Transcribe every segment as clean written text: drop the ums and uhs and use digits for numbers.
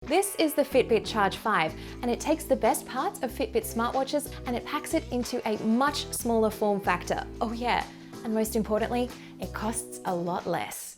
This is the Fitbit Charge 5, and it takes the best parts of Fitbit smartwatches and it packs it into a much smaller form factor. Oh yeah, and most importantly, it costs a lot less.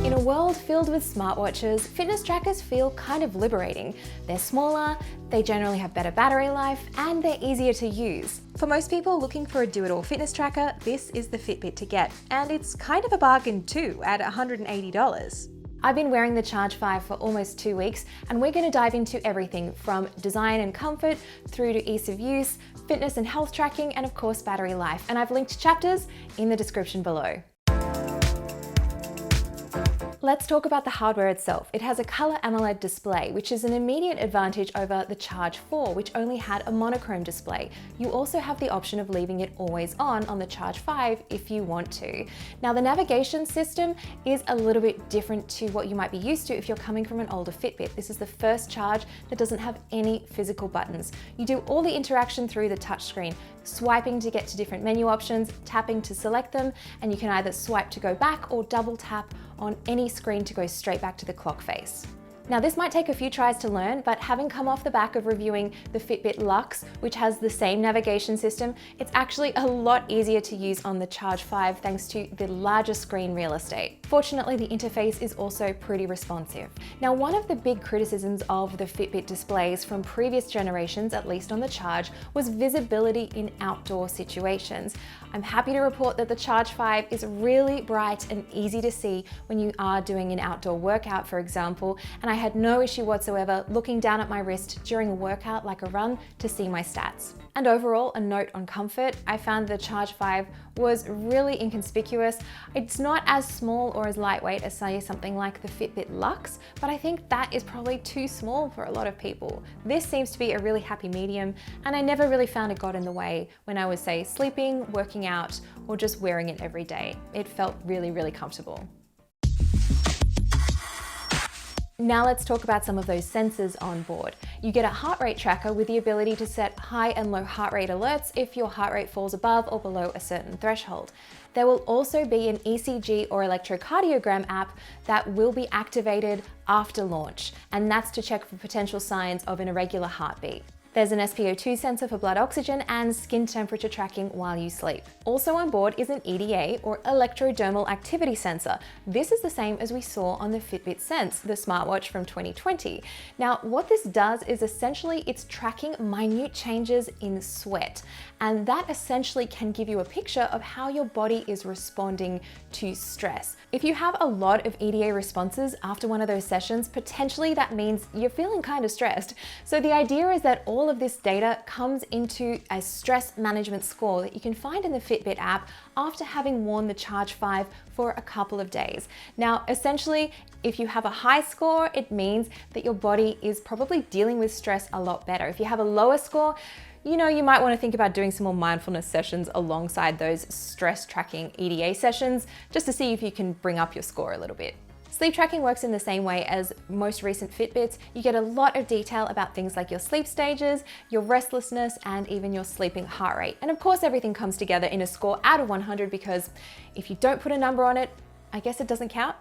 In a world filled with smartwatches, fitness trackers feel kind of liberating. They're smaller, they generally have better battery life, and they're easier to use. For most people looking for a do-it-all fitness tracker, this is the Fitbit to get, and it's kind of a bargain too at $180. I've been wearing the Charge 5 for almost 2 weeks, and we're going to dive into everything from design and comfort through to ease of use, fitness and health tracking, and of course battery life. And I've linked chapters in the description below. Let's talk about the hardware itself. It has a color AMOLED display, which is an immediate advantage over the Charge 4, which only had a monochrome display. You also have the option of leaving it always on the Charge 5 if you want to. Now, the navigation system is a little bit different to what you might be used to if you're coming from an older Fitbit. This is the first Charge that doesn't have any physical buttons. You do all the interaction through the touchscreen, swiping to get to different menu options, tapping to select them, and you can either swipe to go back or double tap on any screen to go straight back to the clock face. Now, this might take a few tries to learn, but having come off the back of reviewing the Fitbit Luxe, which has the same navigation system, it's actually a lot easier to use on the Charge 5 thanks to the larger screen real estate. Fortunately, the interface is also pretty responsive. Now, one of the big criticisms of the Fitbit displays from previous generations, at least on the Charge, was visibility in outdoor situations. I'm happy to report that the Charge 5 is really bright and easy to see when you are doing an outdoor workout, for example, and I had no issue whatsoever looking down at my wrist during a workout like a run to see my stats. And overall, a note on comfort, I found the Charge 5 was really inconspicuous. It's not as small or as lightweight as say something like the Fitbit Luxe, but I think that is probably too small for a lot of people. This seems to be a really happy medium, and I never really found it got in the way when I was, say, sleeping, working out, or just wearing it every day. It felt really, really comfortable. Now let's talk about some of those sensors on board. You get a heart rate tracker with the ability to set high and low heart rate alerts if your heart rate falls above or below a certain threshold. There will also be an ECG or electrocardiogram app that will be activated after launch, and that's to check for potential signs of an irregular heartbeat. There's an SpO2 sensor for blood oxygen and skin temperature tracking while you sleep. Also on board is an EDA or electrodermal activity sensor. This is the same as we saw on the Fitbit Sense, the smartwatch from 2020. Now, what this does is essentially it's tracking minute changes in sweat, and that essentially can give you a picture of how your body is responding to stress. If you have a lot of EDA responses after one of those sessions, potentially that means you're feeling kind of stressed. So the idea is that all of this data comes into a stress management score that you can find in the Fitbit app after having worn the Charge 5 for a couple of days. Now, essentially, if you have a high score, it means that your body is probably dealing with stress a lot better. If you have a lower score, you might want to think about doing some more mindfulness sessions alongside those stress tracking EDA sessions, just to see if you can bring up your score a little bit. Sleep tracking works in the same way as most recent Fitbits. You get a lot of detail about things like your sleep stages, your restlessness, and even your sleeping heart rate. And of course, everything comes together in a score out of 100 because if you don't put a number on it, I guess it doesn't count.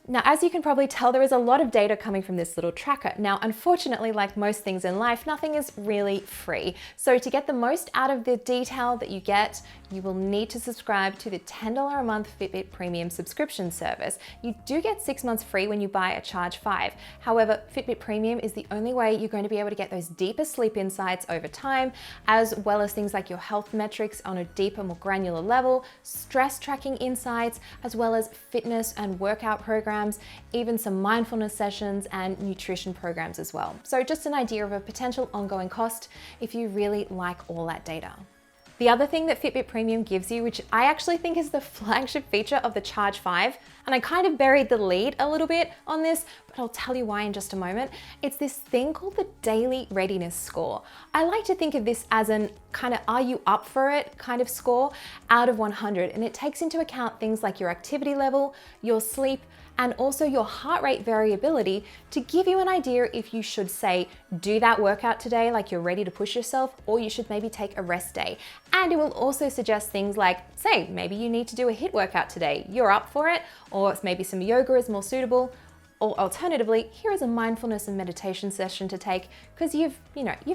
Now, as you can probably tell, there is a lot of data coming from this little tracker. Now, unfortunately, like most things in life, nothing is really free. So to get the most out of the detail that you get, you will need to subscribe to the $10 a month Fitbit Premium subscription service. You do get 6 months free when you buy a Charge 5. However, Fitbit Premium is the only way you're going to be able to get those deeper sleep insights over time, as well as things like your health metrics on a deeper, more granular level, stress tracking insights, as well as fitness and workout programs, even some mindfulness sessions and nutrition programs as well. So just an idea of a potential ongoing cost if you really like all that data. The other thing that Fitbit Premium gives you, which I actually think is the flagship feature of the Charge 5, and I kind of buried the lead a little bit on this, but I'll tell you why in just a moment. It's this thing called the Daily Readiness Score. I like to think of this as an kind of are you up for it kind of score out of 100, and it takes into account things like your activity level, your sleep, and also your heart rate variability to give you an idea if you should, say, do that workout today like you're ready to push yourself, or you should maybe take a rest day. And it will also suggest things like, say, maybe you need to do a HIIT workout today. You're up for it, or maybe some yoga is more suitable. Or alternatively, here is a mindfulness and meditation session to take because you've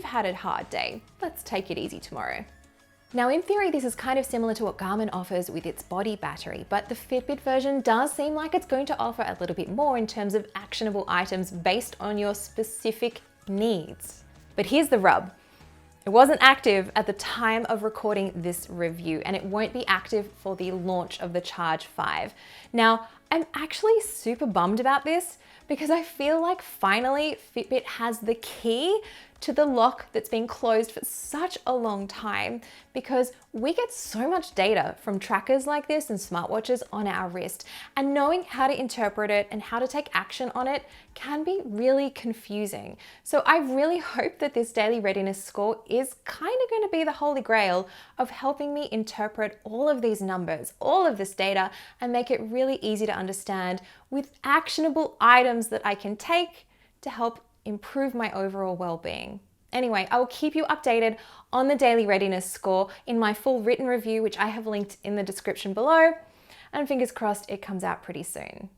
had a hard day. Let's take it easy tomorrow. Now, in theory, this is kind of similar to what Garmin offers with its body battery, but the Fitbit version does seem like it's going to offer a little bit more in terms of actionable items based on your specific needs. But here's the rub. It wasn't active at the time of recording this review, and it won't be active for the launch of the Charge 5. Now, I'm actually super bummed about this because I feel like finally Fitbit has the key to the lock that's been closed for such a long time, because we get so much data from trackers like this and smartwatches on our wrist, and knowing how to interpret it and how to take action on it can be really confusing. So I really hope that this daily readiness score is kind of going to be the holy grail of helping me interpret all of these numbers, all of this data, and make it really easy to understand with actionable items that I can take to help improve my overall well-being. Anyway, I will keep you updated on the daily readiness score in my full written review, which I have linked in the description below, and fingers crossed it comes out pretty soon.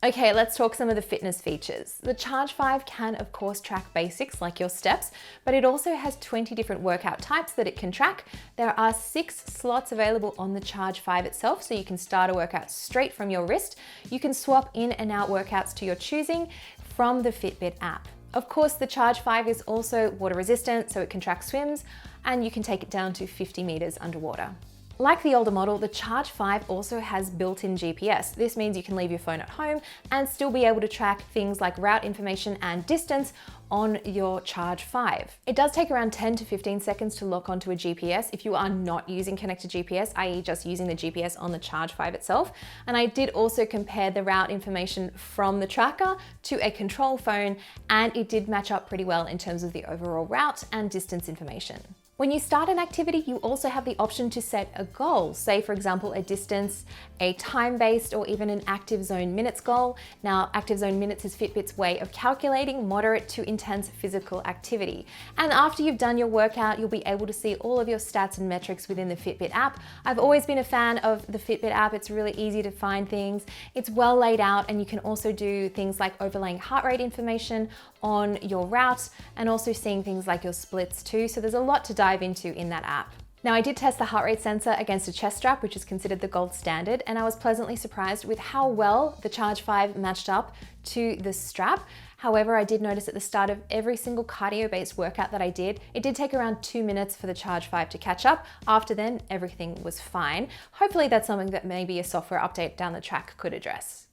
Okay, let's talk some of the fitness features. The Charge 5 can of course track basics like your steps, but it also has 20 different workout types that it can track. There are 6 slots available on the Charge 5 itself, so you can start a workout straight from your wrist. You can swap in and out workouts to your choosing from the Fitbit app. Of course, the Charge 5 is also water resistant, so it can track swims, and you can take it down to 50 meters underwater. Like the older model, the Charge 5 also has built-in GPS. This means you can leave your phone at home and still be able to track things like route information and distance on your Charge 5. It does take around 10 to 15 seconds to lock onto a GPS if you are not using connected GPS, i.e. just using the GPS on the Charge 5 itself. And I did also compare the route information from the tracker to a control phone, and it did match up pretty well in terms of the overall route and distance information. When you start an activity, you also have the option to set a goal, say for example, a distance, a time-based, or even an active zone minutes goal. Now, active zone minutes is Fitbit's way of calculating moderate to intense physical activity. And after you've done your workout, you'll be able to see all of your stats and metrics within the Fitbit app. I've always been a fan of the Fitbit app. It's really easy to find things. It's well laid out, and you can also do things like overlaying heart rate information on your route and also seeing things like your splits too. So there's a lot to dive into in that app. Now, I did test the heart rate sensor against a chest strap, which is considered the gold standard, and I was pleasantly surprised with how well the Charge 5 matched up to the strap. However, I did notice at the start of every single cardio-based workout that I did, it did take around 2 minutes for the Charge 5 to catch up. After then, everything was fine. Hopefully that's something that maybe a software update down the track could address.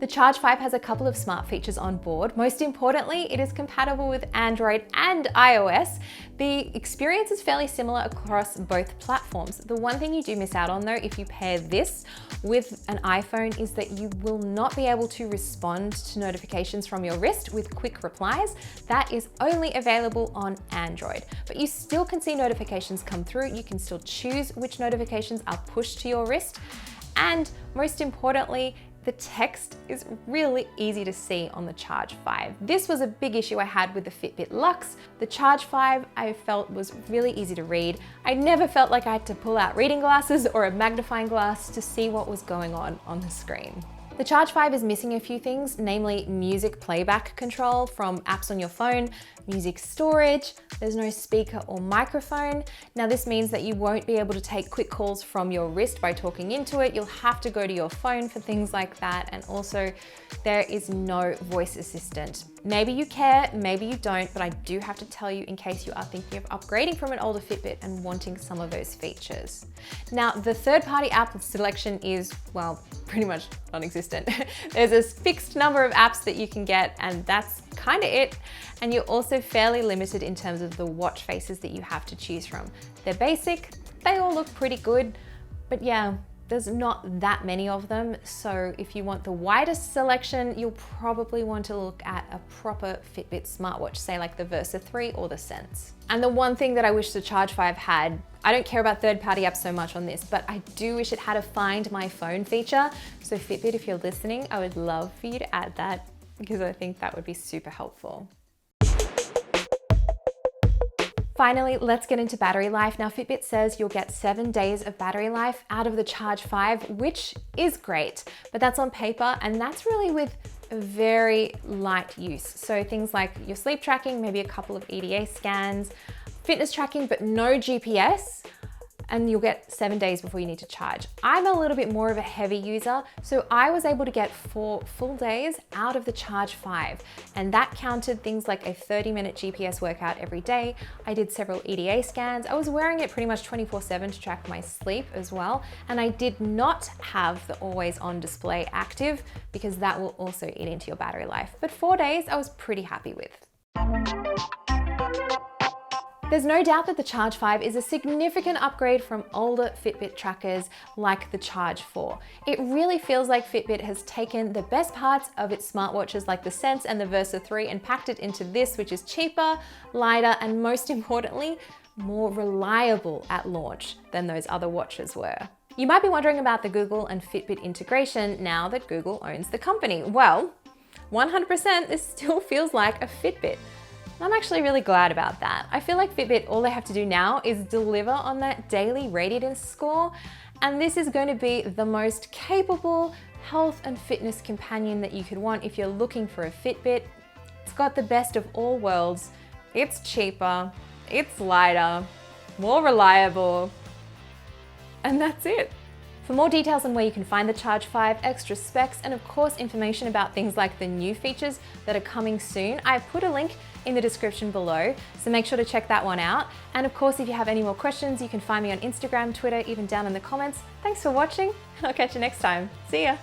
The Charge 5 has a couple of smart features on board. Most importantly, it is compatible with Android and iOS. The experience is fairly similar across both platforms. The one thing you do miss out on though, if you pair this with an iPhone, is that you will not be able to respond to notifications from your wrist with quick replies. That is only available on Android, but you still can see notifications come through. You can still choose which notifications are pushed to your wrist. And most importantly, the text is really easy to see on the Charge 5. This was a big issue I had with the Fitbit Luxe. The Charge 5 I felt was really easy to read. I never felt like I had to pull out reading glasses or a magnifying glass to see what was going on the screen. The Charge 5 is missing a few things, namely music playback control from apps on your phone, music storage, there's no speaker or microphone. Now this means that you won't be able to take quick calls from your wrist by talking into it. You'll have to go to your phone for things like that. And also there is no voice assistant. Maybe you care, maybe you don't, but I do have to tell you in case you are thinking of upgrading from an older Fitbit and wanting some of those features. Now the third-party app selection is, well, pretty much non-existent. There's a fixed number of apps that you can get, and that's kind of it. And you're also fairly limited in terms of the watch faces that you have to choose from. They're basic, they all look pretty good, but yeah, there's not that many of them. So if you want the widest selection, you'll probably want to look at a proper Fitbit smartwatch, say like the Versa 3 or the Sense. And the one thing that I wish the Charge 5 had, I don't care about third-party apps so much on this, but I do wish it had a Find My Phone feature. So Fitbit, if you're listening, I would love for you to add that because I think that would be super helpful. Finally, let's get into battery life. Now, Fitbit says you'll get 7 days of battery life out of the Charge 5, which is great, but that's on paper, and that's really with very light use. So things like your sleep tracking, maybe a couple of EDA scans, fitness tracking, but no GPS, and you'll get 7 days before you need to charge. I'm a little bit more of a heavy user, so I was able to get 4 full days out of the Charge 5, and that counted things like a 30-minute GPS workout every day. I did several EDA scans. I was wearing it pretty much 24/7 to track my sleep as well, and I did not have the always on display active because that will also eat into your battery life. But 4 days I was pretty happy with. There's no doubt that the Charge 5 is a significant upgrade from older Fitbit trackers like the Charge 4. It really feels like Fitbit has taken the best parts of its smartwatches like the Sense and the Versa 3 and packed it into this, which is cheaper, lighter, and most importantly, more reliable at launch than those other watches were. You might be wondering about the Google and Fitbit integration now that Google owns the company. Well, 100% this still feels like a Fitbit. I'm actually really glad about that. I feel like Fitbit, all they have to do now is deliver on that daily radiance score, and this is going to be the most capable health and fitness companion that you could want if you're looking for a Fitbit. It's got the best of all worlds. It's cheaper, it's lighter, more reliable, and that's it. For more details on where you can find the Charge 5, extra specs, and of course information about things like the new features that are coming soon, I've put a link in the description below, so make sure to check that one out. And of course, if you have any more questions, you can find me on Instagram, Twitter, even down in the comments. Thanks for watching, and I'll catch you next time. See ya!